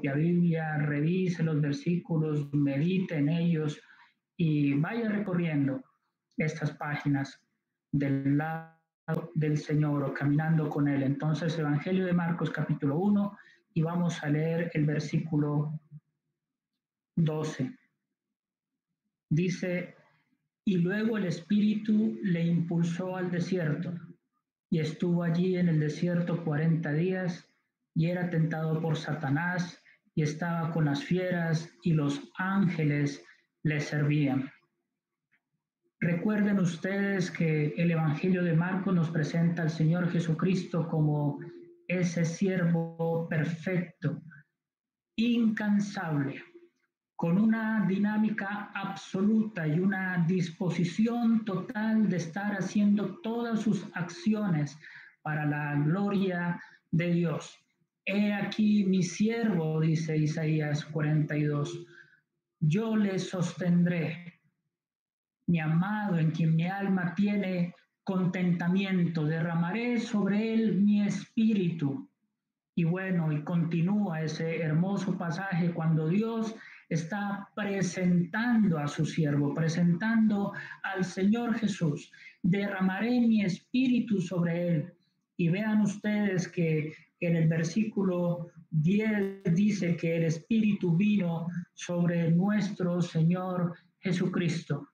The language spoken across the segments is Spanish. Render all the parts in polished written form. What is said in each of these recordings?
propia Biblia, revise los versículos, medite en ellos y vaya recorriendo estas páginas del lado del Señor o caminando con Él. Entonces, Evangelio de Marcos capítulo 1 y vamos a leer el versículo 12. Dice, y luego el Espíritu le impulsó al desierto y estuvo allí en el desierto 40 días y era tentado por Satanás y estaba con las fieras y los ángeles le servían. Recuerden ustedes que el Evangelio de Marcos nos presenta al Señor Jesucristo como ese siervo perfecto, incansable, con una dinámica absoluta y una disposición total de estar haciendo todas sus acciones para la gloria de Dios. He aquí mi siervo, dice Isaías 42, yo le sostendré, mi amado en quien mi alma tiene contentamiento, derramaré sobre él mi espíritu. Y bueno, y continúa ese hermoso pasaje cuando Dios está presentando a su siervo, presentando al Señor Jesús. Derramaré mi espíritu sobre él. Y vean ustedes que en el versículo 10 dice que el espíritu vino sobre nuestro Señor Jesucristo.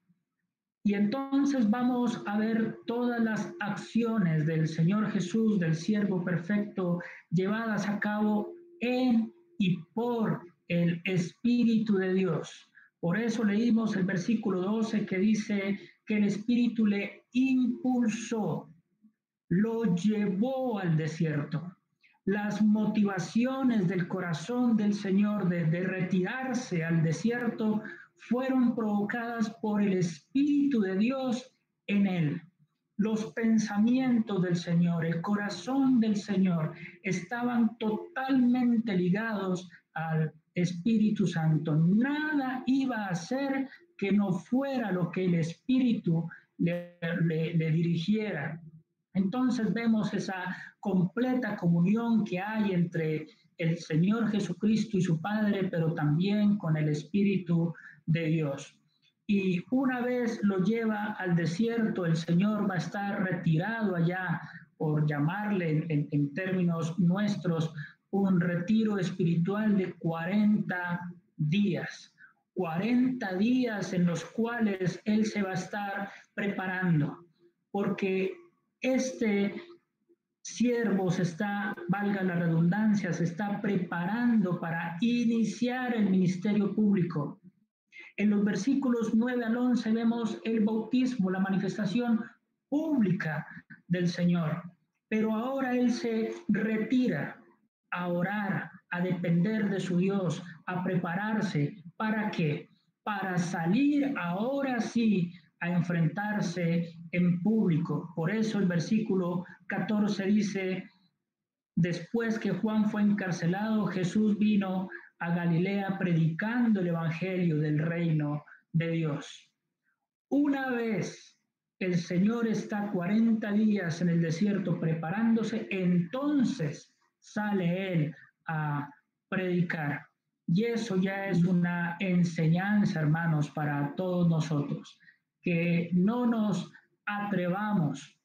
Y entonces vamos a ver todas las acciones del Señor Jesús, del siervo perfecto, llevadas a cabo en y por el Espíritu de Dios. Por eso leímos el versículo 12 que dice que el Espíritu le impulsó, lo llevó al desierto. Las motivaciones del corazón del Señor de retirarse al desierto fueron provocadas por el Espíritu de Dios en él. Los pensamientos del Señor, el corazón del Señor estaban totalmente ligados al Espíritu Santo. Nada iba a hacer que no fuera lo que el Espíritu le dirigiera. Entonces vemos esa completa comunión que hay entre el Señor Jesucristo y su Padre, pero también con el Espíritu de Dios. Y una vez lo lleva al desierto, el Señor va a estar retirado allá, por llamarle en términos nuestros, un retiro espiritual de 40 días. 40 días en los cuales Él se va a estar preparando, porque este siervo se está, valga la redundancia, se está preparando para iniciar el ministerio público. En los versículos 9 al 11 vemos el bautismo, la manifestación pública del Señor. Pero ahora Él se retira a orar, a depender de su Dios, a prepararse. ¿Para qué? Para salir ahora sí a enfrentarse en público. Por eso el versículo 14 dice, después que Juan fue encarcelado, Jesús vino a Galilea predicando el evangelio del reino de Dios. Una vez el Señor está 40 días en el desierto preparándose, entonces sale Él a predicar. Y eso ya es una enseñanza, hermanos, para todos nosotros, que no nos atrevamos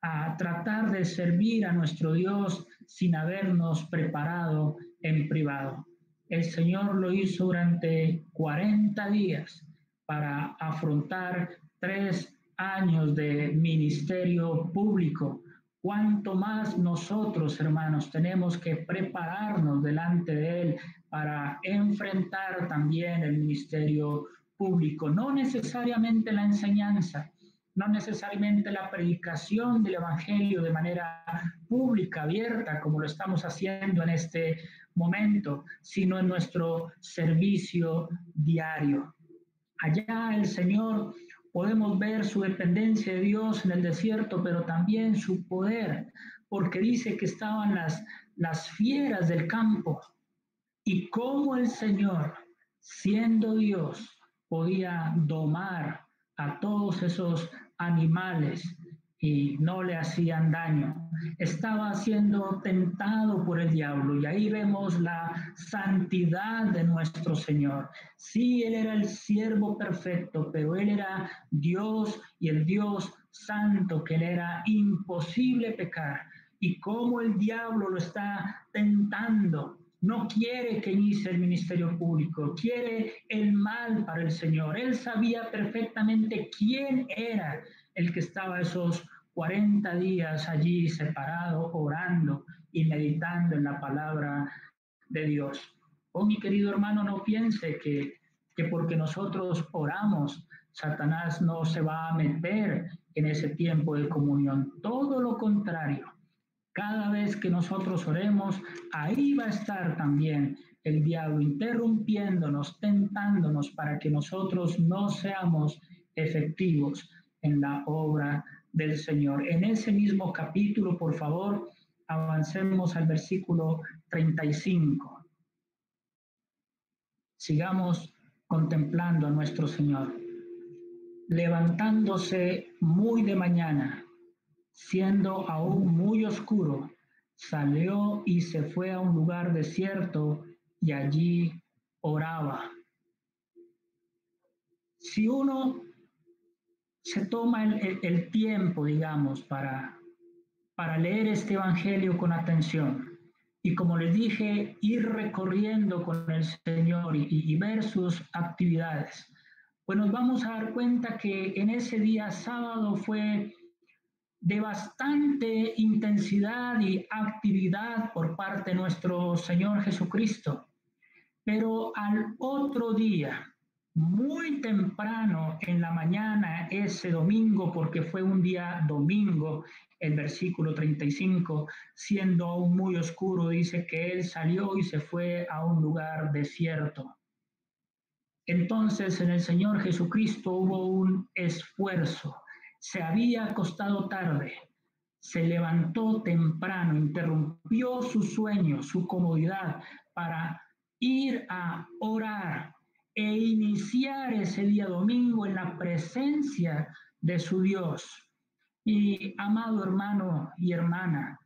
a tratar de servir a nuestro Dios sin habernos preparado en privado. El Señor lo hizo durante 40 días para afrontar 3 años de ministerio público. Cuánto más nosotros, hermanos, tenemos que prepararnos delante de Él para enfrentar también el ministerio público. No necesariamente la enseñanza, no necesariamente la predicación del Evangelio de manera pública, abierta, como lo estamos haciendo en este momento, sino en nuestro servicio diario. Allá el Señor, podemos ver su dependencia de Dios en el desierto, pero también su poder, porque dice que estaban las fieras del campo y cómo el Señor, siendo Dios, podía domar a todos esos animales y no le hacían daño. Estaba siendo tentado por el diablo y ahí vemos la santidad de nuestro Señor. Sí, Él era el siervo perfecto, pero Él era Dios y el Dios santo, que le era imposible pecar. Y cómo el diablo lo está tentando. No quiere que inicie el ministerio público, quiere el mal para el Señor. Él sabía perfectamente quién era el que estaba esos 40 días allí separado, orando y meditando en la palabra de Dios. Oh, mi querido hermano, no piense que porque nosotros oramos, Satanás no se va a meter en ese tiempo de comunión. Todo lo contrario. Cada vez que nosotros oremos, ahí va a estar también el diablo interrumpiéndonos, tentándonos para que nosotros no seamos efectivos en la obra del Señor. En ese mismo capítulo, por favor, avancemos al versículo 35. Sigamos contemplando a nuestro Señor. Levantándose muy de mañana, siendo aún muy oscuro, salió y se fue a un lugar desierto y allí oraba. Si uno se toma el tiempo, digamos, para leer este evangelio con atención, y como les dije, ir recorriendo con el Señor y ver sus actividades, pues nos vamos a dar cuenta que en ese día sábado fue de bastante intensidad y actividad por parte de nuestro Señor Jesucristo. Pero al otro día, muy temprano en la mañana, ese domingo, porque fue un día domingo, el versículo 35, siendo aún muy oscuro, dice que él salió y se fue a un lugar desierto. Entonces en el Señor Jesucristo hubo un esfuerzo. Se había acostado tarde, se levantó temprano, interrumpió su sueño, su comodidad para ir a orar e iniciar ese día domingo en la presencia de su Dios. Y amado hermano y hermana,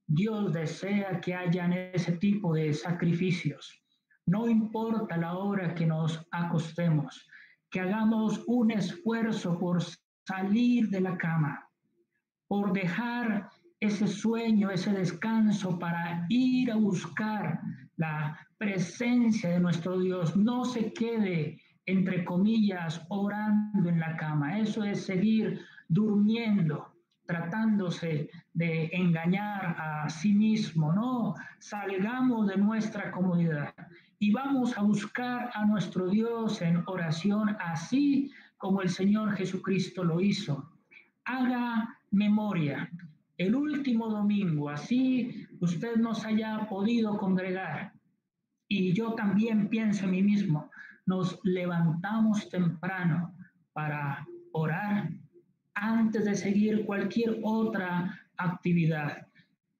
Dios desea que hayan ese tipo de sacrificios. No importa la hora que nos acostemos, que hagamos un esfuerzo por salir de la cama, por dejar ese sueño, ese descanso para ir a buscar la presencia de nuestro Dios. No se quede, entre comillas, orando en la cama. Eso es seguir durmiendo, tratándose de engañar a sí mismo. No, salgamos de nuestra comodidad y vamos a buscar a nuestro Dios en oración, así como el Señor Jesucristo lo hizo. Haga memoria. El último domingo, así usted nos haya podido congregar, y yo también pienso en mí mismo, nos levantamos temprano para orar antes de seguir cualquier otra actividad.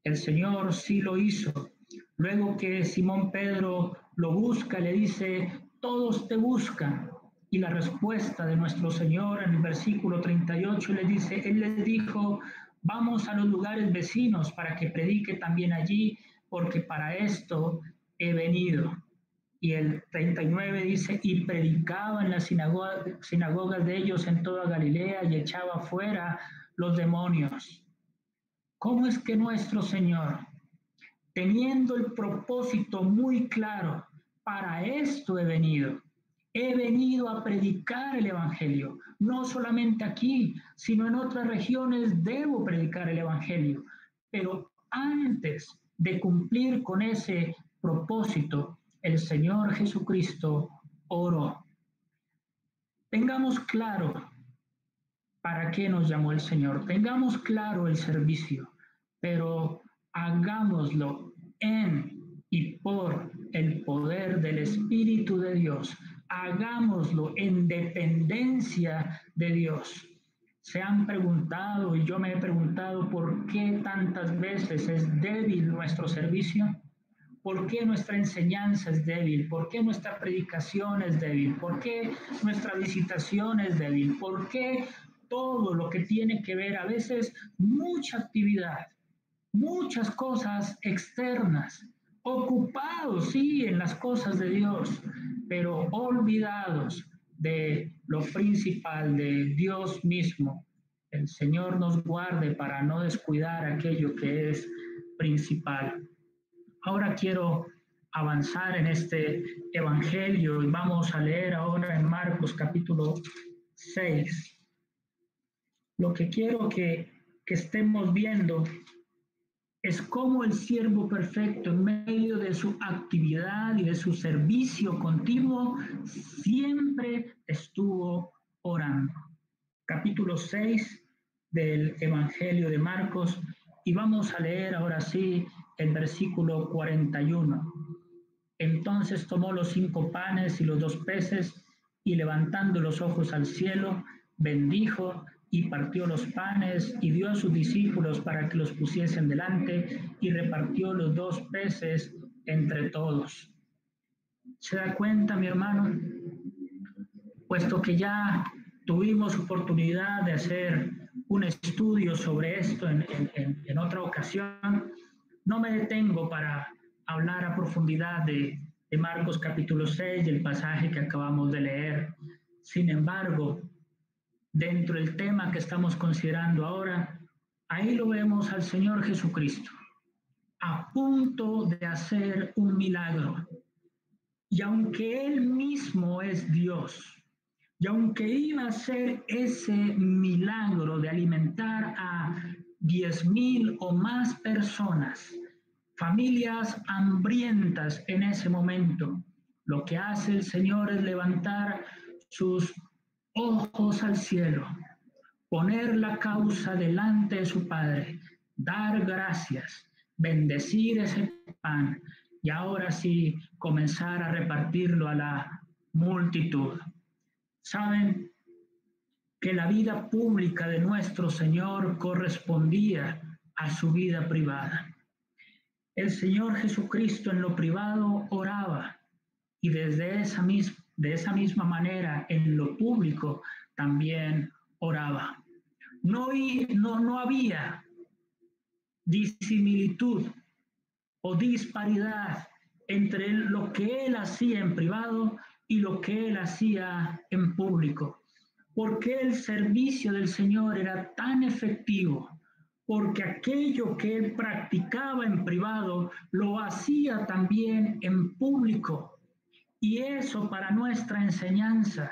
El Señor sí lo hizo. Luego que Simón Pedro lo busca, le dice, todos te buscan. Y la respuesta de nuestro Señor en el versículo 38 le dice, Él les dijo, vamos a los lugares vecinos para que predique también allí, porque para esto he venido. Y el 39 dice, y predicaba en las sinagogas de ellos en toda Galilea y echaba fuera los demonios. ¿Cómo es que nuestro Señor, teniendo el propósito muy claro, para esto he venido a predicar el Evangelio, no solamente aquí, sino en otras regiones debo predicar el Evangelio, pero antes de cumplir con ese propósito, el Señor Jesucristo oró. Tengamos claro para qué nos llamó el Señor, tengamos claro el servicio, pero hagámoslo en y por el poder del Espíritu de Dios. Hagámoslo en dependencia de Dios. Se han preguntado, y yo me he preguntado, ¿por qué tantas veces es débil nuestro servicio? ¿Por qué nuestra enseñanza es débil? ¿Por qué nuestra predicación es débil? ¿Por qué nuestra visitación es débil? ¿Por qué todo lo que tiene que ver, a veces mucha actividad, muchas cosas externas, ocupados, sí, en las cosas de Dios, pero olvidados de lo principal, de Dios mismo. El Señor nos guarde para no descuidar aquello que es principal. Ahora quiero avanzar en este evangelio y vamos a leer ahora en Marcos capítulo 6. Lo que quiero que estemos viendo es cómo el siervo perfecto, en medio de su actividad y de su servicio continuo, siempre estuvo orando. Capítulo 6 del Evangelio de Marcos, y vamos a leer ahora sí el versículo 41. Entonces tomó los 5 panes y los 2 peces, y levantando los ojos al cielo, bendijo y partió los panes y dio a sus discípulos para que los pusiesen delante, y repartió los 2 peces entre todos. ¿Se da cuenta, mi hermano? Puesto que ya tuvimos oportunidad de hacer un estudio sobre esto en otra ocasión, no me detengo para hablar a profundidad de Marcos capítulo 6, del pasaje que acabamos de leer. Sin embargo, dentro del tema que estamos considerando ahora, ahí lo vemos al Señor Jesucristo, a punto de hacer un milagro. Y aunque Él mismo es Dios, y aunque iba a hacer ese milagro de alimentar a 10,000 o más personas, familias hambrientas en ese momento, lo que hace el Señor es levantar sus ojos al cielo, poner la causa delante de su Padre, dar gracias, bendecir ese pan y ahora sí comenzar a repartirlo a la multitud. Saben que la vida pública de nuestro Señor correspondía a su vida privada. El Señor Jesucristo en lo privado oraba y de esa misma manera en lo público también oraba. No había disimilitud o disparidad entre lo que Él hacía en privado y lo que Él hacía en público, porque el servicio del Señor era tan efectivo, porque aquello que Él practicaba en privado lo hacía también en público. Y eso para nuestra enseñanza.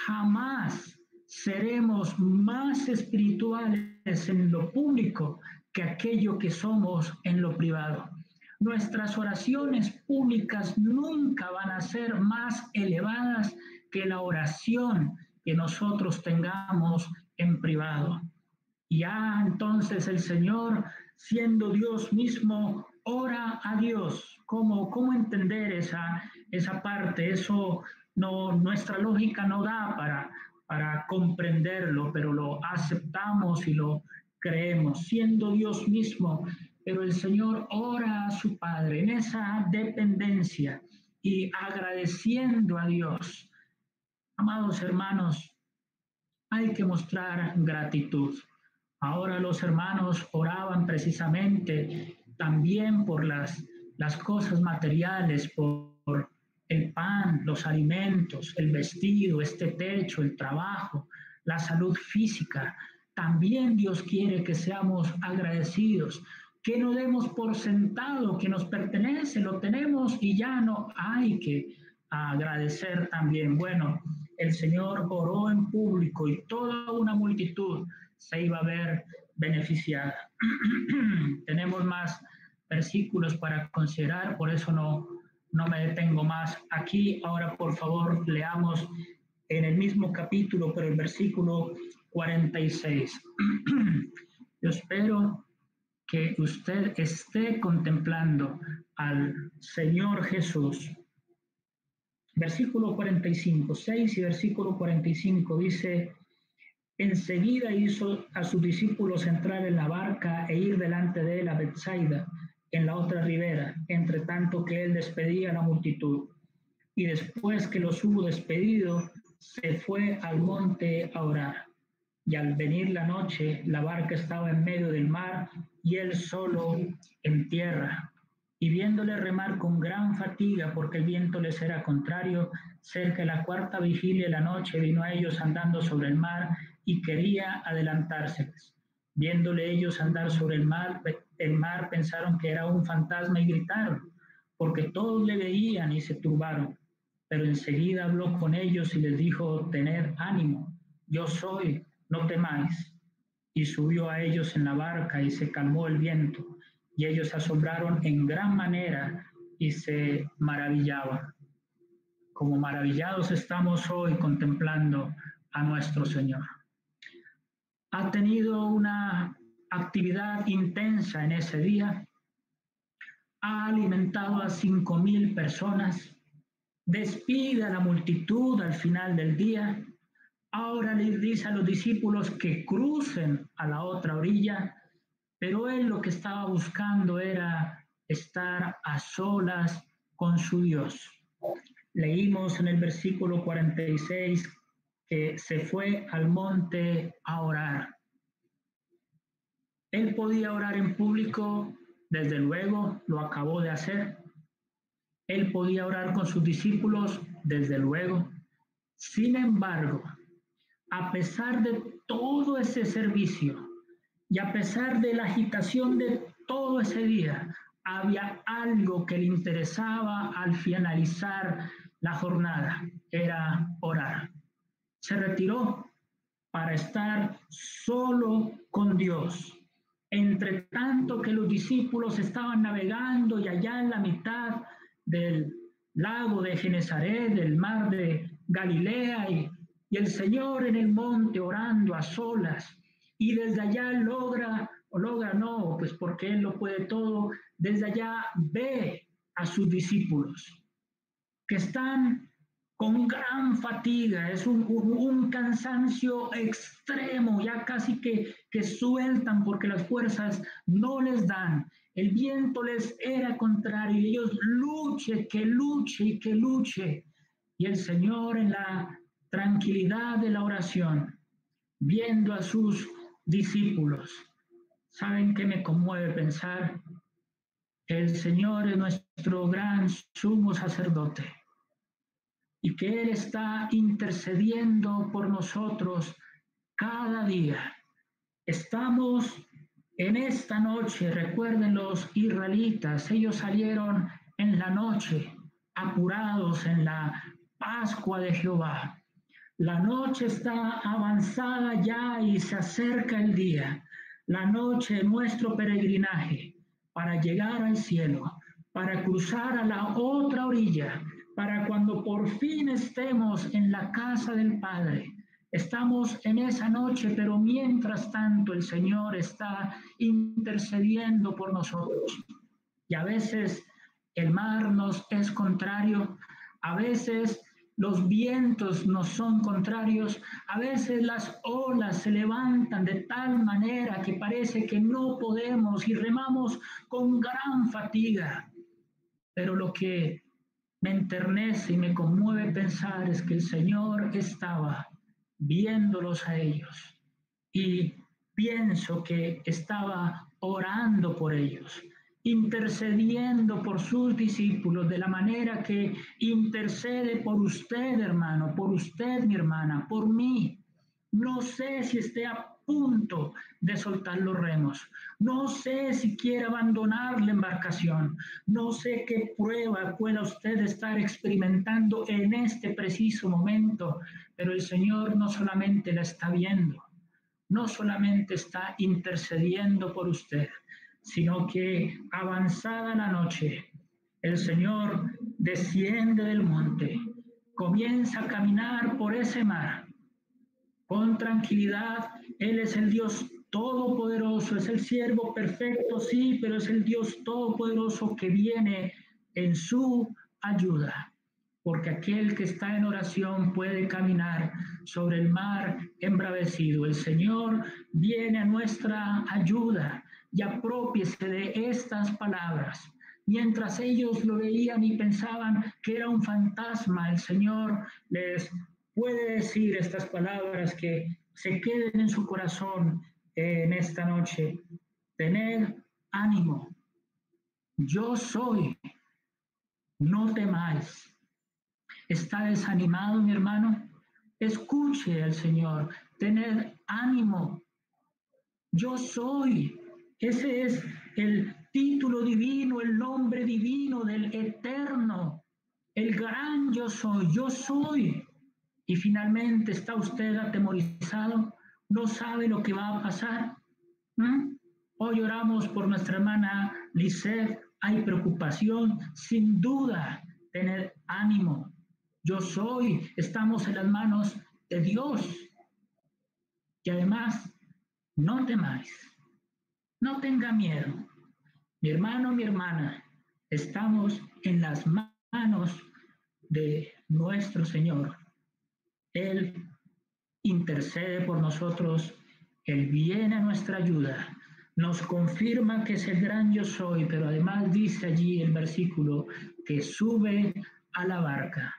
Jamás seremos más espirituales en lo público que aquello que somos en lo privado. Nuestras oraciones públicas nunca van a ser más elevadas que la oración que nosotros tengamos en privado. Ya entonces el Señor, siendo Dios mismo, ora a Dios. ¿Cómo entender esa parte? Eso no, nuestra lógica no da para comprenderlo, pero lo aceptamos y lo creemos, siendo Dios mismo. Pero el Señor ora a su Padre en esa dependencia y agradeciendo a Dios. Amados hermanos, hay que mostrar gratitud. Ahora los hermanos oraban precisamente también por las cosas materiales, por el pan, los alimentos, el vestido, este techo, el trabajo, la salud física. También Dios quiere que seamos agradecidos, que no demos por sentado que nos pertenece, lo tenemos y ya no hay que agradecer también. Bueno, el Señor oró en público y toda una multitud se iba a ver beneficiada. Tenemos más versículos para considerar, por eso no me detengo más aquí. Ahora, por favor, leamos en el mismo capítulo, pero el versículo 46. Yo espero que usted esté contemplando al Señor Jesús. Versículo 45, 6 y versículo 45 dice: enseguida hizo a sus discípulos entrar en la barca e ir delante de él a Betsaida, en la otra ribera, entre tanto que él despedía a la multitud. Y después que los hubo despedido, se fue al monte a orar. y al venir la noche, la barca estaba en medio del mar y él solo en tierra. Y viéndole remar con gran fatiga, porque el viento les era contrario, cerca de la cuarta vigilia de la noche vino a ellos andando sobre el mar y quería adelantárseles. Viéndole ellos andar sobre el mar pensaron que era un fantasma y gritaron, porque todos le veían y se turbaron. Pero enseguida habló con ellos y les dijo: tened ánimo, yo soy, no temáis. Y subió a ellos en la barca y se calmó el viento, y ellos se asombraron en gran manera y se maravillaban. Como maravillados estamos hoy contemplando a nuestro Señor. Ha tenido una actividad intensa en ese día, ha alimentado a 5,000 personas, despide a la multitud al final del día. Ahora les dice a los discípulos que crucen a la otra orilla, pero él lo que estaba buscando era estar a solas con su Dios. Leímos en el versículo 46 que se fue al monte a orar. Él podía orar en público, desde luego, lo acabó de hacer. Él podía orar con sus discípulos, desde luego. Sin embargo, a pesar de todo ese servicio y a pesar de la agitación de todo ese día, había algo que le interesaba al finalizar la jornada, era orar. Se retiró para estar solo con Dios. Entre tanto que los discípulos estaban navegando y allá en la mitad del lago de Genesaret, del mar de Galilea, y el Señor en el monte orando a solas, y desde allá logra no, pues porque Él lo puede todo, desde allá ve a sus discípulos que están con gran fatiga, es un cansancio extremo, ya casi que sueltan porque las fuerzas no les dan. El viento les era contrario y ellos luche, que luche y que luche. Y el Señor en la tranquilidad de la oración, viendo a sus discípulos, ¿saben qué me conmueve pensar? Que el Señor es nuestro gran sumo sacerdote y que Él está intercediendo por nosotros cada día. Estamos en esta noche, recuerden los israelitas, ellos salieron en la noche, apurados en la Pascua de Jehová. La noche está avanzada ya y se acerca el día, la noche de nuestro peregrinaje para llegar al cielo, para cruzar a la otra orilla, para cuando por fin estemos en la casa del Padre. Estamos en esa noche, pero mientras tanto el Señor está intercediendo por nosotros. Y a veces el mar nos es contrario, a veces los vientos nos son contrarios, a veces las olas se levantan de tal manera que parece que no podemos y remamos con gran fatiga. Pero lo que me enternece y me conmueve pensar es que el Señor estaba viéndolos a ellos y pienso que estaba orando por ellos, intercediendo por sus discípulos de la manera que intercede por usted, hermano, por usted, mi hermana, por mí. No sé si esté a punto de soltar los remos. No sé si quiere abandonar la embarcación. No sé qué prueba pueda usted estar experimentando en este preciso momento, pero el Señor no solamente la está viendo, no solamente está intercediendo por usted, sino que avanzada la noche, el Señor desciende del monte, comienza a caminar por ese mar con tranquilidad. Él es el Dios todopoderoso, es el siervo perfecto, sí, pero es el Dios todopoderoso que viene en su ayuda, porque aquel que está en oración puede caminar sobre el mar embravecido. El Señor viene a nuestra ayuda y apropiese de estas palabras. Mientras ellos lo veían y pensaban que era un fantasma, el Señor les puede decir estas palabras que se queden en su corazón en esta noche. Tened ánimo. Yo soy. No temáis. ¿Está desanimado, mi hermano? Escuche al Señor. Tened ánimo. Yo soy. Ese es el título divino, el nombre divino del Eterno, el gran yo soy. Yo soy. Y finalmente, ¿está usted atemorizado? ¿No sabe lo que va a pasar? Hoy oramos por nuestra hermana Lisette. Hay preocupación, sin duda. Tener ánimo. Yo soy. Estamos en las manos de Dios. Y además, no temáis. No tenga miedo. Mi hermano, mi hermana, estamos en las manos de nuestro Señor. Él intercede por nosotros, Él viene a nuestra ayuda, nos confirma que es el gran yo soy, pero además dice allí el versículo que sube a la barca.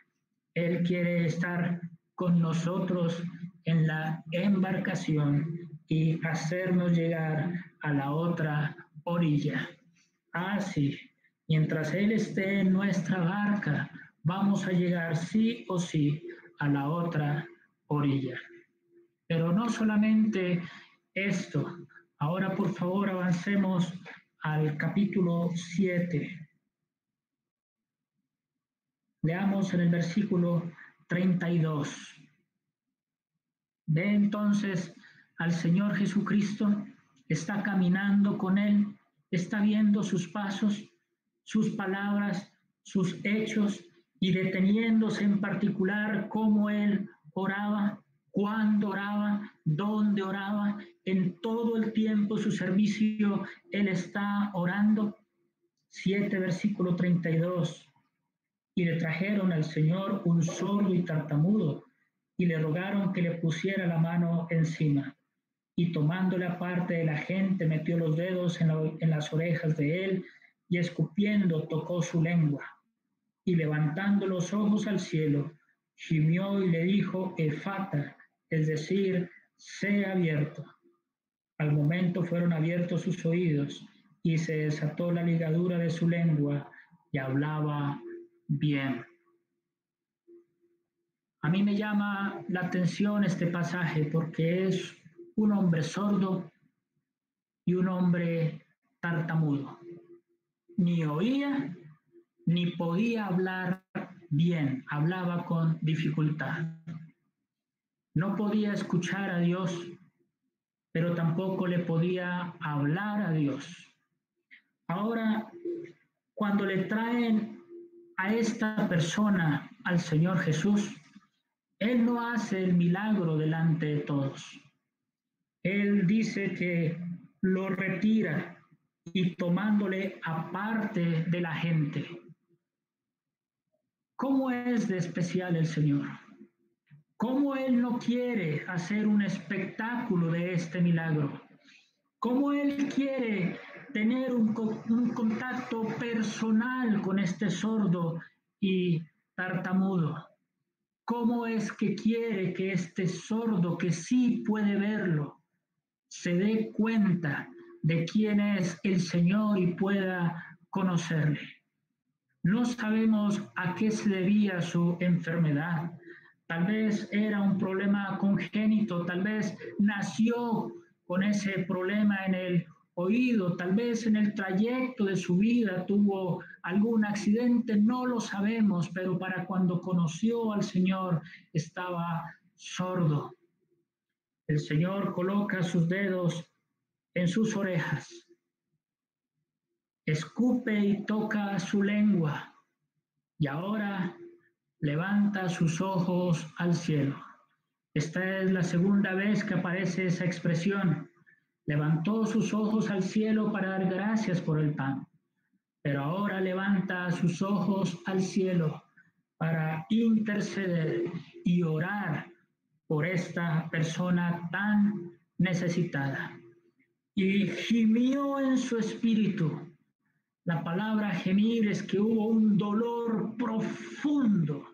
Él quiere estar con nosotros en la embarcación y hacernos llegar a la otra orilla. Así, mientras Él esté en nuestra barca, vamos a llegar sí o sí a la otra orilla. Pero no solamente esto. Ahora, por favor, avancemos al capítulo 7. Leamos en el versículo 32. Ve entonces al Señor Jesucristo, está caminando con Él, está viendo sus pasos, sus palabras, sus hechos y deteniéndose en particular cómo Él oraba, cuándo oraba, dónde oraba, en todo el tiempo su servicio Él está orando. 7, versículo 32. Y le trajeron al Señor un sordo y tartamudo, y le rogaron que le pusiera la mano encima. Y tomándole aparte de la gente, metió los dedos en las orejas de él, y escupiendo tocó su lengua. Y levantando los ojos al cielo, gimió y le dijo, Efata, es decir, sea abierto. Al momento fueron abiertos sus oídos, y se desató la ligadura de su lengua, y hablaba bien. A mí me llama la atención este pasaje porque es un hombre sordo y un hombre tartamudo. Ni oía ni podía hablar bien, hablaba con dificultad. No podía escuchar a Dios, pero tampoco le podía hablar a Dios. Ahora, cuando le traen a esta persona al Señor Jesús, Él no hace el milagro delante de todos. Él dice que lo retira y tomándole aparte de la gente. ¿Cómo es de especial el Señor? ¿Cómo Él no quiere hacer un espectáculo de este milagro? ¿Cómo Él quiere tener un contacto personal con este sordo y tartamudo? ¿Cómo es que quiere que este sordo que sí puede verlo se dé cuenta de quién es el Señor y pueda conocerle? No sabemos a qué se debía su enfermedad. Tal vez era un problema congénito, tal vez nació con ese problema en el oído, tal vez en el trayecto de su vida tuvo algún accidente, no lo sabemos, pero para cuando conoció al Señor estaba sordo. El Señor coloca sus dedos en sus orejas, escupe y toca su lengua, y ahora levanta sus ojos al cielo. Esta es la segunda vez que aparece esa expresión. Levantó sus ojos al cielo para dar gracias por el pan, pero ahora levanta sus ojos al cielo para interceder y orar por esta persona tan necesitada. Y gimió en su espíritu. La palabra gemir es que hubo un dolor profundo.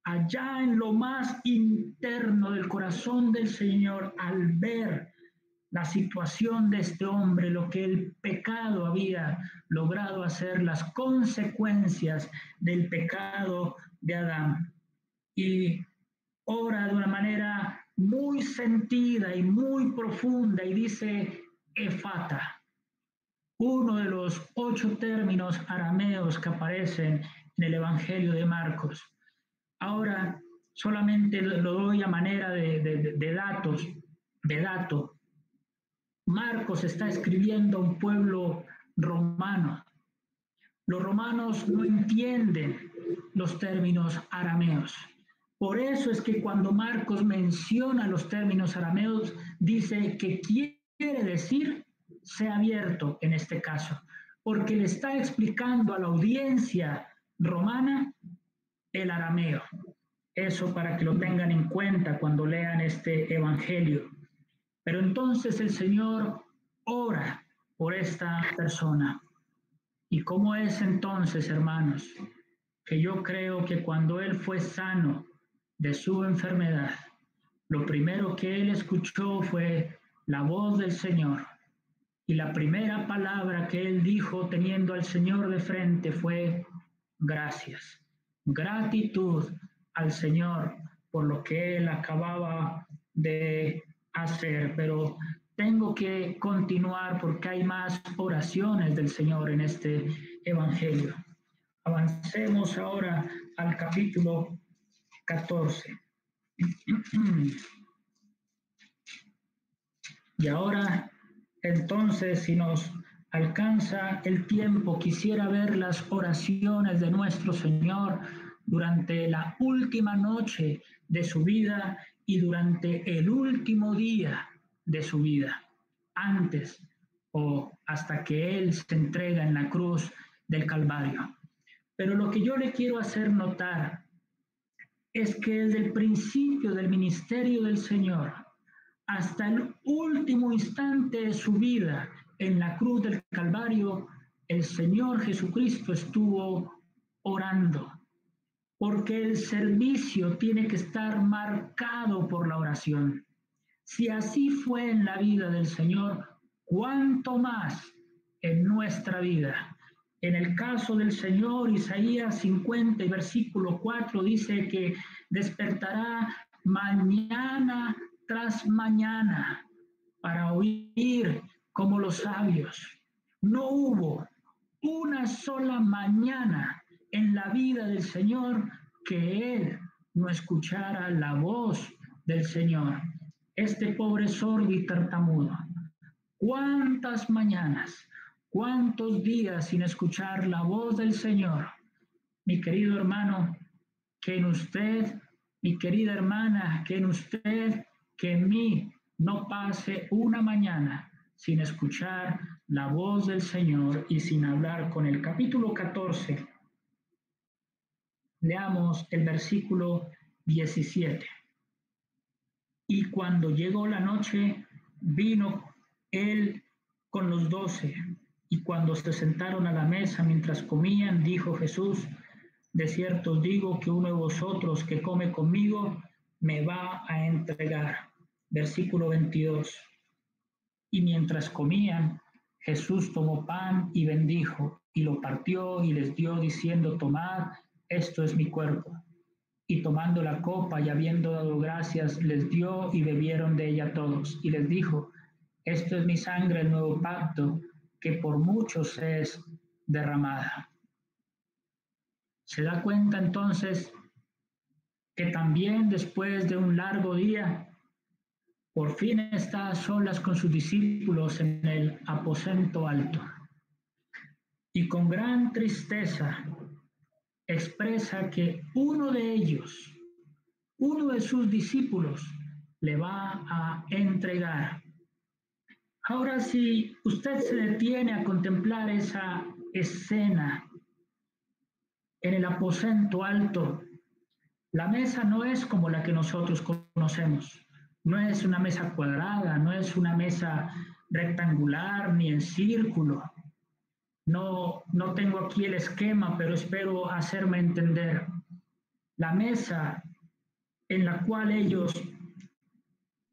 allá en lo más interno del corazón del Señor, al ver la situación de este hombre, lo que el pecado había logrado hacer, las consecuencias del pecado de Adán. Y ora de una manera muy sentida y muy profunda y dice Efata, uno de los 8 términos arameos que aparecen en el Evangelio de Marcos. Ahora solamente lo doy a manera de dato. Marcos está escribiendo a un pueblo romano. Los romanos no entienden los términos arameos. Por eso es que cuando Marcos menciona los términos arameos, dice que quiere decir sea abierto en este caso, porque le está explicando a la audiencia romana el arameo. Eso para que lo tengan en cuenta cuando lean este evangelio. Pero entonces el Señor ora por esta persona. ¿Y cómo es entonces, hermanos? Que yo creo que cuando él fue sano de su enfermedad, lo primero que él escuchó fue la voz del Señor. Y la primera palabra que él dijo teniendo al Señor de frente fue gracias. Gratitud al Señor por lo que él acababa de hacer. Pero tengo que continuar porque hay más oraciones del Señor en este evangelio. Avancemos ahora al capítulo 14. Y ahora, entonces, si nos alcanza el tiempo, quisiera ver las oraciones de nuestro Señor durante la última noche de su vida y durante el último día de su vida, antes o hasta que Él se entrega en la cruz del Calvario. Pero lo que yo le quiero hacer notar es que desde el principio del ministerio del Señor hasta el último instante de su vida en la cruz del Calvario, el Señor Jesucristo estuvo orando, porque el servicio tiene que estar marcado por la oración. Si así fue en la vida del Señor, ¿cuánto más en nuestra vida? En el caso del Señor, Isaías 50, versículo 4, dice que despertará mañana tras mañana para oír como los sabios. No hubo una sola mañana en la vida del Señor que Él no escuchara la voz del Señor. Este pobre sordo y tartamudo, ¿cuántas mañanas, cuántos días sin escuchar la voz del Señor? Mi querido hermano, que en usted, mi querida hermana, que en usted, que en mí, no pase una mañana sin escuchar la voz del Señor y sin hablar con Él. Capítulo 14. Leamos el versículo 17. Y cuando llegó la noche, vino Él con los 12, y cuando se sentaron a la mesa mientras comían, dijo Jesús: de cierto os digo que uno de vosotros que come conmigo me va a entregar. Versículo 22. Y mientras comían, Jesús tomó pan y bendijo, y lo partió y les dio, diciendo: tomad, esto es mi cuerpo. Y tomando la copa y habiendo dado gracias, les dio y bebieron de ella todos. Y les dijo: esto es mi sangre, el nuevo pacto, que por muchos es derramada. ¿Se da cuenta entonces que también después de un largo día, por fin está a solas con sus discípulos en el aposento alto? Y con gran tristeza expresa que uno de ellos, uno de sus discípulos, le va a entregar. Ahora, si usted se detiene a contemplar esa escena en el aposento alto, la mesa no es como la que nosotros conocemos. No es una mesa cuadrada, no es una mesa rectangular ni en círculo. No tengo aquí el esquema, pero espero hacerme entender. La mesa en la cual ellos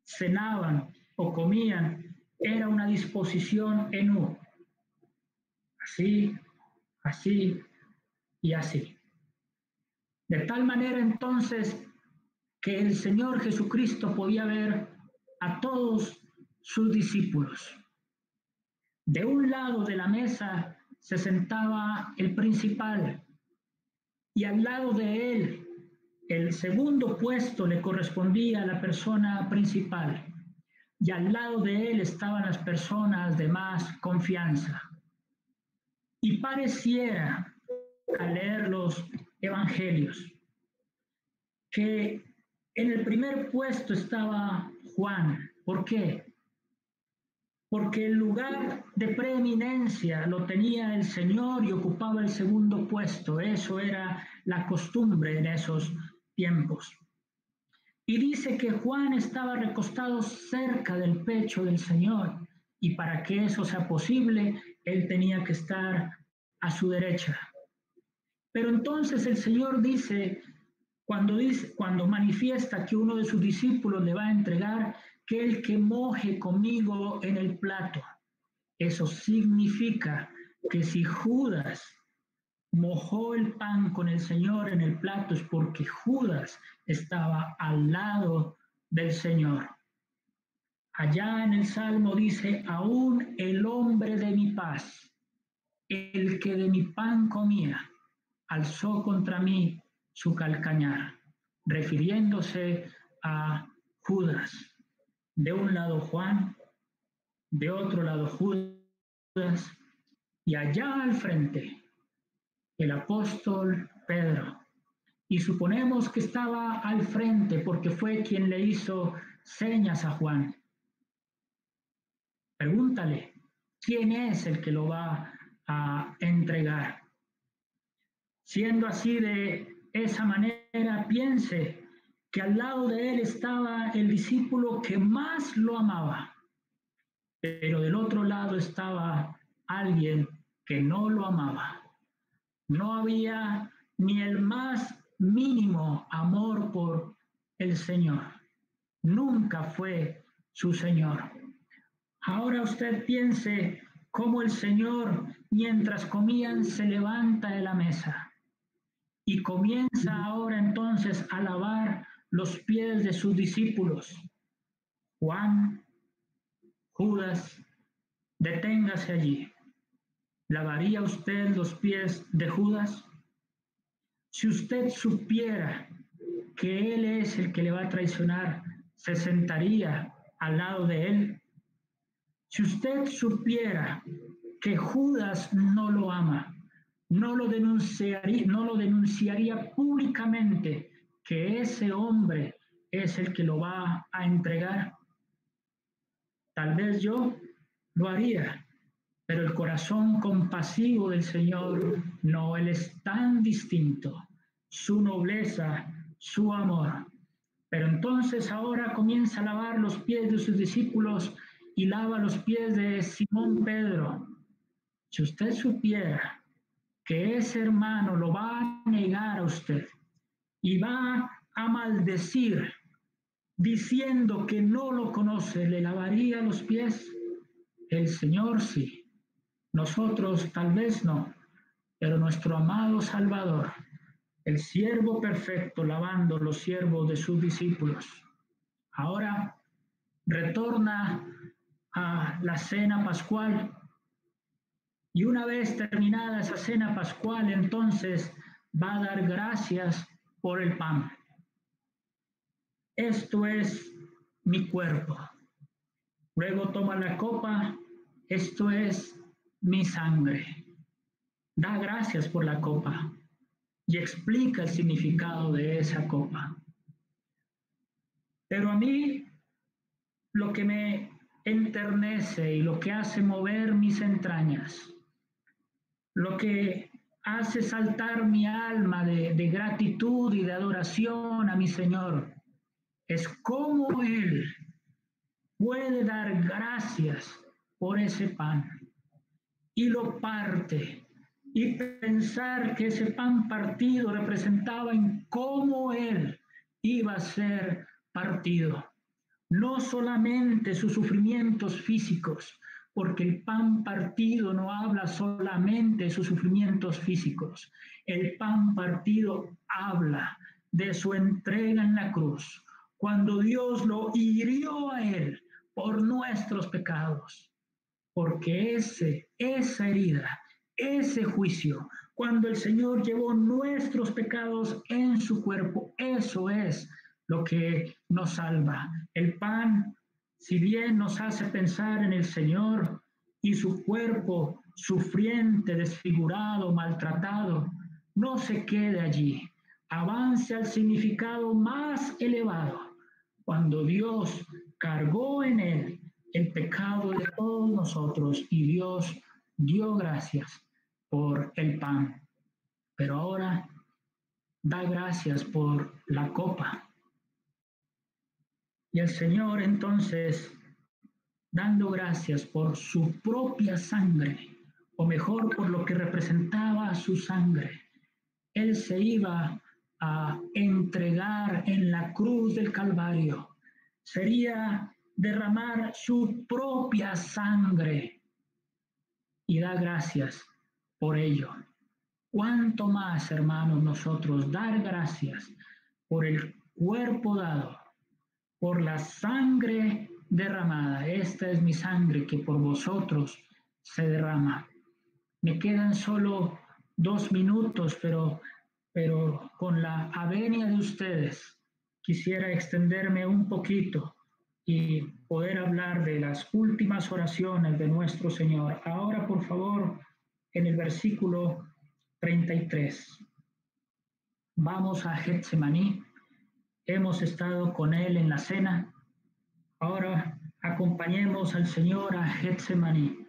cenaban o comían era una disposición en U, así, así y así. De tal manera entonces que el Señor Jesucristo podía ver a todos sus discípulos. De un lado de la mesa se sentaba el principal y al lado de él el segundo puesto le correspondía a la persona principal y al lado de él estaban las personas de más confianza. Y pareciera, al leer los evangelios, que en el primer puesto estaba Juan. ¿Por qué? Porque el lugar de preeminencia lo tenía el Señor y ocupaba el segundo puesto. Eso era la costumbre en esos tiempos. Y dice que Juan estaba recostado cerca del pecho del Señor, y para que eso sea posible, él tenía que estar a su derecha. Pero entonces el Señor dice, cuando manifiesta que uno de sus discípulos le va a entregar, que el que moje conmigo en el plato. Eso significa que si Judas mojó el pan con el Señor en el plato es porque Judas estaba al lado del Señor. Allá en el Salmo dice, aún el hombre de mi paz, el que de mi pan comía, alzó contra mí su calcañar, refiriéndose a Judas. De un lado Juan, de otro lado Judas, y allá al frente el apóstol Pedro. Y suponemos que estaba al frente porque fue quien le hizo señas a Juan. Pregúntale, ¿quién es el que lo va a entregar? Siendo así de esa manera, piense que al lado de él estaba el discípulo que más lo amaba, pero del otro lado estaba alguien que no lo amaba. No había ni el más mínimo amor por el Señor. Nunca fue su Señor. Ahora usted piense cómo el Señor, mientras comían, se levanta de la mesa y comienza ahora entonces a lavar los pies de sus discípulos. Juan, Judas, deténgase allí. ¿Lavaría usted los pies de Judas? Si usted supiera que él es el que le va a traicionar, ¿se sentaría al lado de él? Si usted supiera que Judas no lo ama, no lo denunciaría públicamente que ese hombre es el que lo va a entregar. Tal vez yo lo haría, pero el corazón compasivo del Señor no, Él es tan distinto, su nobleza, su amor. Pero entonces ahora comienza a lavar los pies de sus discípulos y lava los pies de Simón Pedro. Si usted supiera que ese hermano lo va a negar a usted y va a maldecir diciendo que no lo conoce, ¿le lavaría los pies? El Señor sí. Nosotros tal vez no, pero nuestro amado Salvador, el siervo perfecto, lavando los siervos de sus discípulos. Ahora retorna a la cena pascual y una vez terminada esa cena pascual, entonces va a dar gracias por el pan. Esto es mi cuerpo. Luego toma la copa, esto es mi sangre. Da gracias por la copa y explica el significado de esa copa. Pero a mí lo que me enternece y lo que hace mover mis entrañas, lo que hace saltar mi alma de gratitud y de adoración a mi Señor, es cómo Él puede dar gracias por ese pan y lo parte y pensar que ese pan partido representaba en cómo Él iba a ser partido. No solamente sus sufrimientos físicos, porque el pan partido no habla solamente de sus sufrimientos físicos. El pan partido habla de su entrega en la cruz, cuando Dios lo hirió a Él por nuestros pecados. Porque esa herida, ese juicio, cuando el Señor llevó nuestros pecados en su cuerpo, eso es lo que nos salva. El pan, si bien nos hace pensar en el Señor y su cuerpo sufriente, desfigurado, maltratado, no se quede allí. Avance al significado más elevado, cuando Dios cargó en él el pecado de todos nosotros y Dios dio gracias por el pan. Pero ahora da gracias por la copa. Y el Señor entonces, dando gracias por su propia sangre, o mejor por lo que representaba su sangre, Él se iba a entregar en la cruz del Calvario. Sería derramar su propia sangre y da gracias por ello. ¿Cuánto más, hermanos, nosotros dar gracias por el cuerpo dado, por la sangre derramada? Esta es mi sangre que por vosotros se derrama. Me quedan solo 2 minutos, pero con la avenia de ustedes quisiera extenderme un poquito y poder hablar de las últimas oraciones de nuestro Señor. Ahora, por favor, en el versículo 33. Vamos a Getsemaní. Hemos estado con Él en la cena. Ahora acompañemos al Señor a Getsemaní.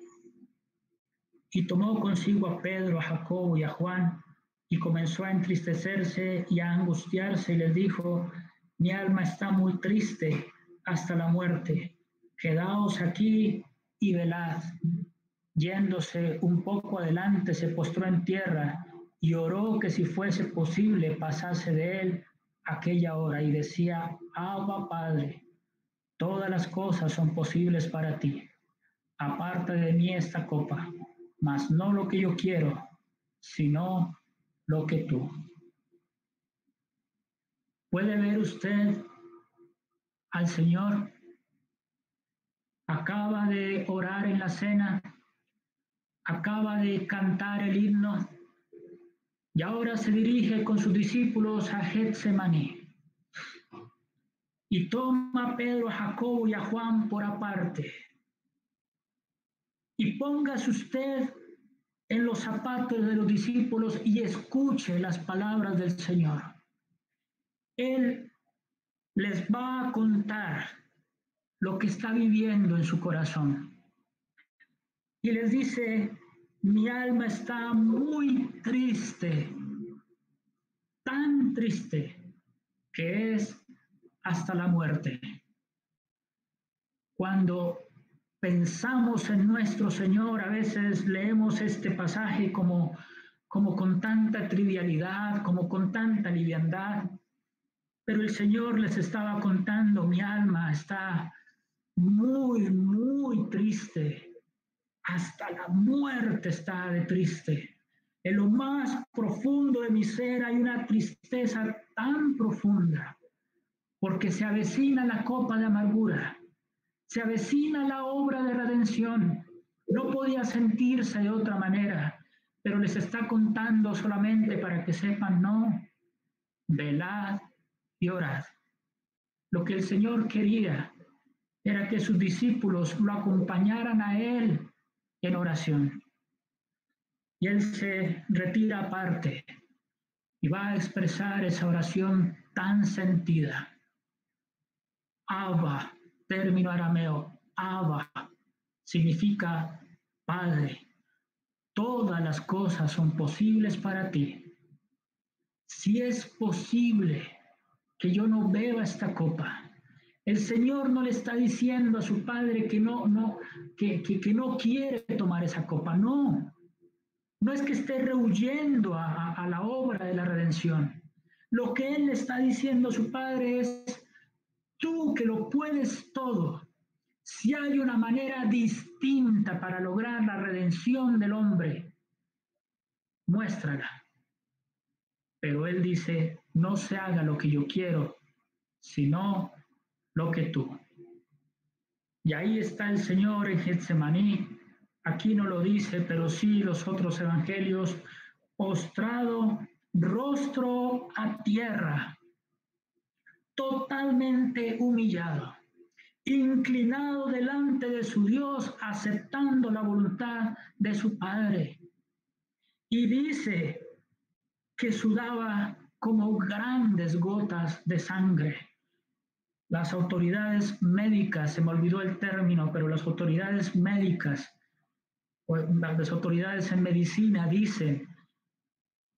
Y tomó consigo a Pedro, a Jacobo y a Juan, y comenzó a entristecerse y a angustiarse, y les dijo: mi alma está muy triste hasta la muerte. Quedaos aquí y velad. Yéndose un poco adelante, se postró en tierra y oró que si fuese posible pasase de él aquella hora, y decía: Abba, Padre, todas las cosas son posibles para ti. Aparta de mí esta copa, mas no lo que yo quiero, sino lo que tú. ¿Puede ver usted al Señor? Acaba de orar en la cena, acaba de cantar el himno y ahora se dirige con sus discípulos a Getsemaní. Y toma a Pedro, a Jacobo y a Juan por aparte. Y póngase usted en los zapatos de los discípulos y escuche las palabras del Señor. Él les va a contar lo que está viviendo en su corazón. Y les dice: mi alma está muy triste, tan triste que es hasta la muerte. Cuando pensamos en nuestro Señor, a veces leemos este pasaje como con tanta trivialidad, como con tanta liviandad, pero el Señor les estaba contando: mi alma está muy, muy triste, hasta la muerte está de triste. En lo más profundo de mi ser hay una tristeza tan profunda, porque se avecina la copa de amargura, se avecina la obra de redención. No podía sentirse de otra manera, pero les está contando solamente para que sepan: no, velad y orad. Lo que el Señor quería era que sus discípulos lo acompañaran a Él en oración. Y Él se retira aparte y va a expresar esa oración tan sentida. Abba, término arameo, Abba, significa Padre. Todas las cosas son posibles para ti. Si es posible que yo no beba esta copa, el Señor no le está diciendo a su Padre que no quiere tomar esa copa, no. No es que esté rehuyendo a la obra de la redención. Lo que él le está diciendo a su padre es, tú que lo puedes todo, si hay una manera distinta para lograr la redención del hombre, muéstrala. Pero él dice, no se haga lo que yo quiero, sino lo que tú. Y ahí está el Señor en Getsemaní. Aquí no lo dice, pero sí los otros evangelios, postrado, rostro a tierra, totalmente humillado, inclinado delante de su Dios, aceptando la voluntad de su Padre. Y dice que sudaba como grandes gotas de sangre. Las autoridades médicas, se me olvidó el término, pero las autoridades médicas, las autoridades en medicina dicen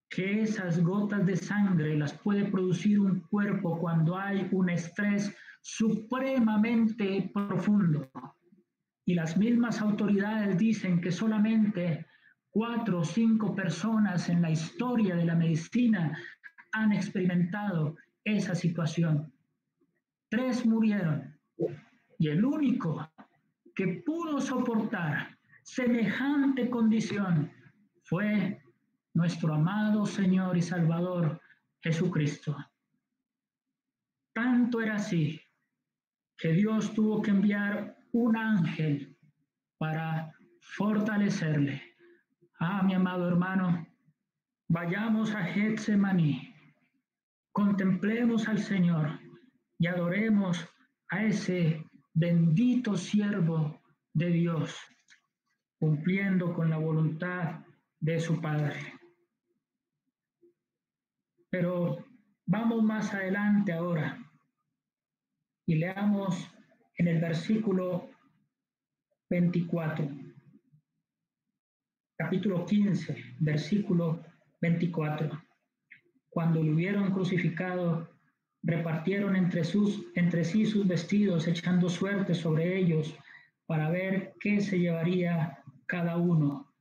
que esas gotas de sangre las puede producir un cuerpo cuando hay un estrés supremamente profundo. Y las mismas autoridades dicen que solamente 4 o 5 personas en la historia de la medicina han experimentado esa situación. 3 murieron y el único que pudo soportar semejante condición fue nuestro amado Señor y Salvador Jesucristo. Tanto era así que Dios tuvo que enviar un ángel para fortalecerle. Mi amado hermano, vayamos a Getsemaní, contemplemos al Señor y adoremos a ese bendito siervo de Dios, cumpliendo con la voluntad de su Padre. Pero vamos más adelante ahora y leamos en el versículo 24, capítulo 15, versículo 24. Cuando lo hubieron crucificado, repartieron entre sí sus vestidos, echando suerte sobre ellos para ver qué se llevaría cada uno.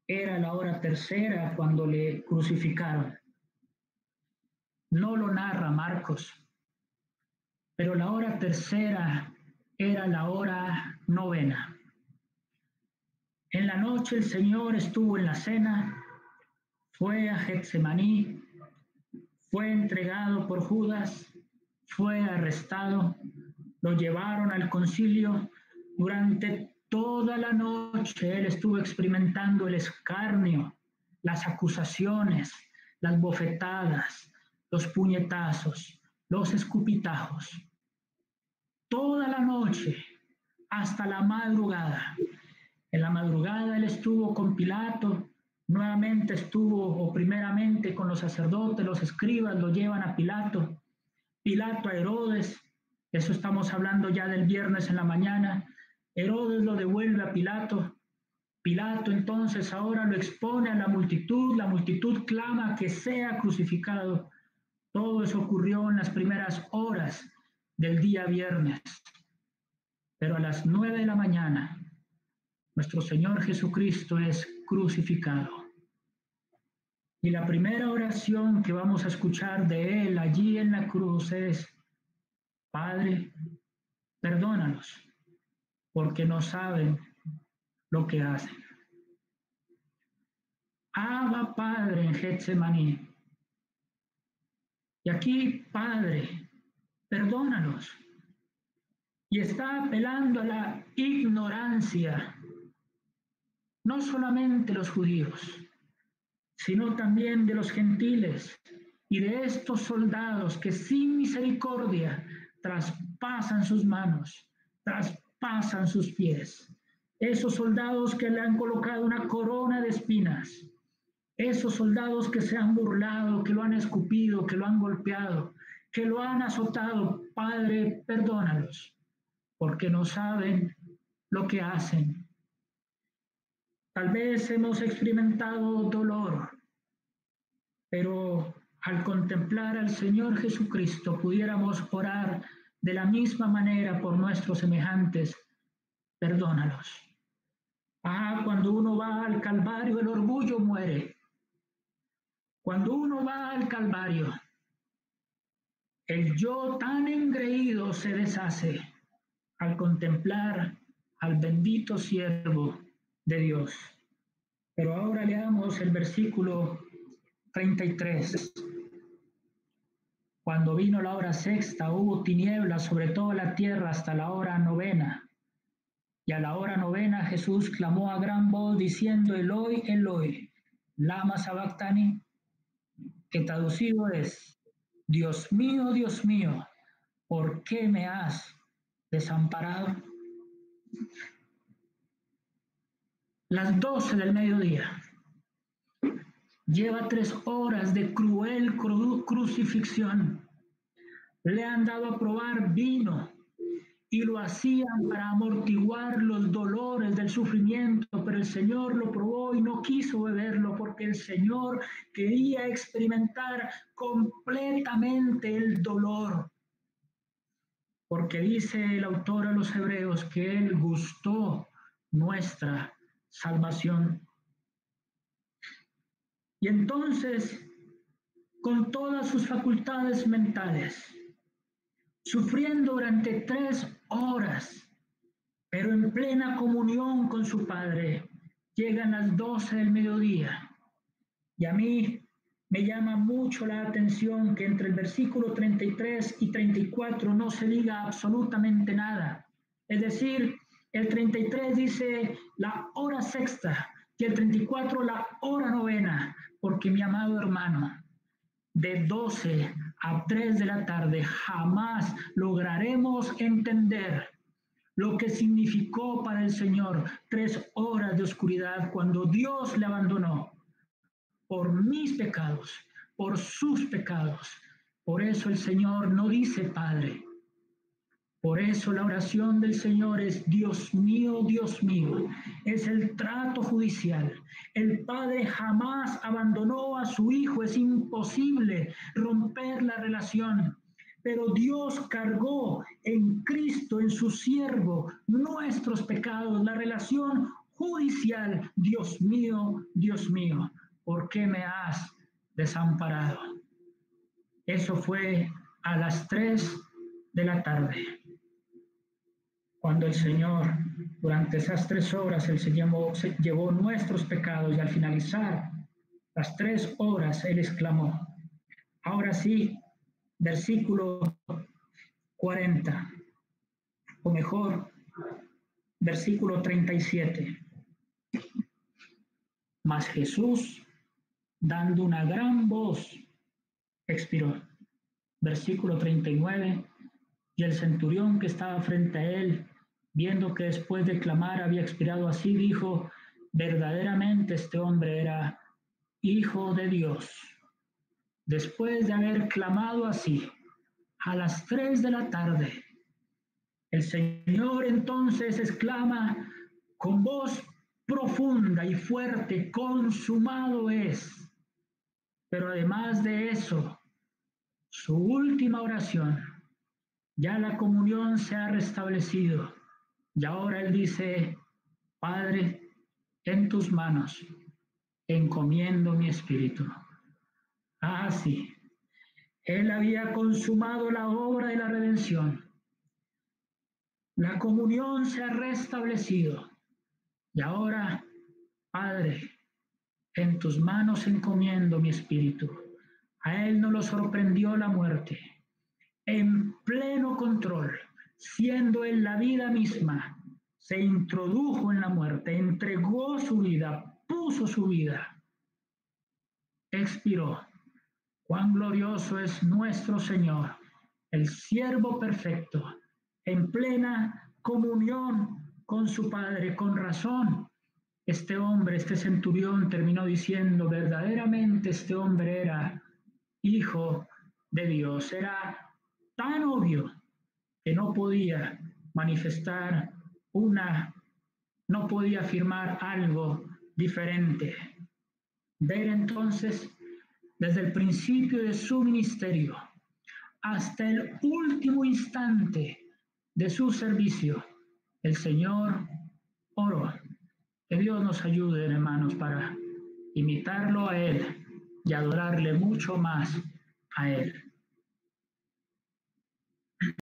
Era la hora tercera cuando le crucificaron. No lo narra Marcos, pero la hora tercera era la hora novena. En la noche el Señor estuvo en la cena, fue a Getsemaní, fue entregado por Judas, fue arrestado, lo llevaron al concilio. Durante toda la noche él estuvo experimentando el escarnio, las acusaciones, las bofetadas, los puñetazos, los escupitajos. Toda la noche hasta la madrugada. En la madrugada él estuvo con Pilato, nuevamente estuvo, o primeramente con los sacerdotes, los escribas, lo llevan a Pilato. Pilato a Herodes, eso estamos hablando ya del viernes en la mañana. Herodes lo devuelve a Pilato. Pilato entonces ahora lo expone a la multitud clama que sea crucificado. Todo eso ocurrió en las primeras horas del día viernes. Pero a las 9 de la mañana, nuestro Señor Jesucristo es crucificado. Y la primera oración que vamos a escuchar de Él allí en la cruz es: Padre, perdónalos, porque no saben lo que hacen. Abba, Padre, en Getsemaní. Y aquí, Padre, perdónalos. Y está apelando a la ignorancia, no solamente los judíos, sino también de los gentiles y de estos soldados que sin misericordia traspasan sus manos, traspasan sus pies. Esos soldados que le han colocado una corona de espinas, esos soldados que se han burlado, que lo han escupido, que lo han golpeado, que lo han azotado. Padre, perdónalos, porque no saben lo que hacen. Tal vez hemos experimentado dolor, pero al contemplar al Señor Jesucristo pudiéramos orar de la misma manera por nuestros semejantes. Perdónalos, Cuando uno va al Calvario, el orgullo muere. Cuando uno va al Calvario, el yo tan engreído se deshace al contemplar al bendito siervo de Dios. Pero ahora leamos el versículo 33. Cuando vino la hora sexta, hubo tinieblas sobre toda la tierra hasta la hora novena. Y a la hora novena Jesús clamó a gran voz diciendo: Eloi, Eloi, lama sabactani, que traducido es: Dios mío, ¿por qué me has desamparado? Las 12 del mediodía. Lleva 3 horas de cruel crucifixión. Le han dado a probar vino y lo hacían para amortiguar los dolores del sufrimiento, pero el Señor lo probó y no quiso beberlo porque el Señor quería experimentar completamente el dolor. Porque dice el autor a los Hebreos que Él gustó nuestra salvación. Y entonces, con todas sus facultades mentales, sufriendo durante 3 horas, pero en plena comunión con su Padre, llegan las 12 del mediodía. Y a mí me llama mucho la atención que entre el versículo 33 y 34 no se diga absolutamente nada. Es decir, el 33 dice la hora sexta y el 34 la hora novena, porque mi amado hermano, de 12 a 3 de la tarde jamás lograremos entender lo que significó para el Señor 3 horas de oscuridad cuando Dios le abandonó por mis pecados, por sus pecados. Por eso el Señor no dice Padre. Por eso la oración del Señor es: Dios mío, es el trato judicial. El Padre jamás abandonó a su Hijo, es imposible romper la relación. Pero Dios cargó en Cristo, en su siervo, nuestros pecados, la relación judicial. Dios mío, ¿por qué me has desamparado? Eso fue a las 3 de la tarde. Cuando el Señor, durante esas 3 horas, el Señor llevó nuestros pecados y al finalizar las 3 horas, Él exclamó. Ahora sí, versículo 40, o mejor, versículo 37. Mas Jesús, dando una gran voz, expiró. Versículo 39, y el centurión que estaba frente a él, viendo que después de clamar había expirado así, dijo: verdaderamente este hombre era Hijo de Dios. Después de haber clamado así, a las 3 de la tarde, el Señor entonces exclama con voz profunda y fuerte: consumado es. Pero además de eso, su última oración, ya la comunión se ha restablecido. Y ahora Él dice: Padre, en tus manos encomiendo mi espíritu. Sí, Él había consumado la obra de la redención. La comunión se ha restablecido. Y ahora, Padre, en tus manos encomiendo mi espíritu. A Él no lo sorprendió la muerte. En pleno control, siendo Él la vida misma, se introdujo en la muerte, entregó su vida, puso su vida, expiró. Cuán glorioso es nuestro Señor, el siervo perfecto, en plena comunión con su Padre. Con razón, este hombre, este centurión, terminó diciendo: verdaderamente este hombre era Hijo de Dios. Era tan obvio que no podía manifestar no podía afirmar algo diferente. Ver entonces, desde el principio de su ministerio hasta el último instante de su servicio, el Señor oró. Que Dios nos ayude, hermanos, para imitarlo a Él y adorarle mucho más a Él.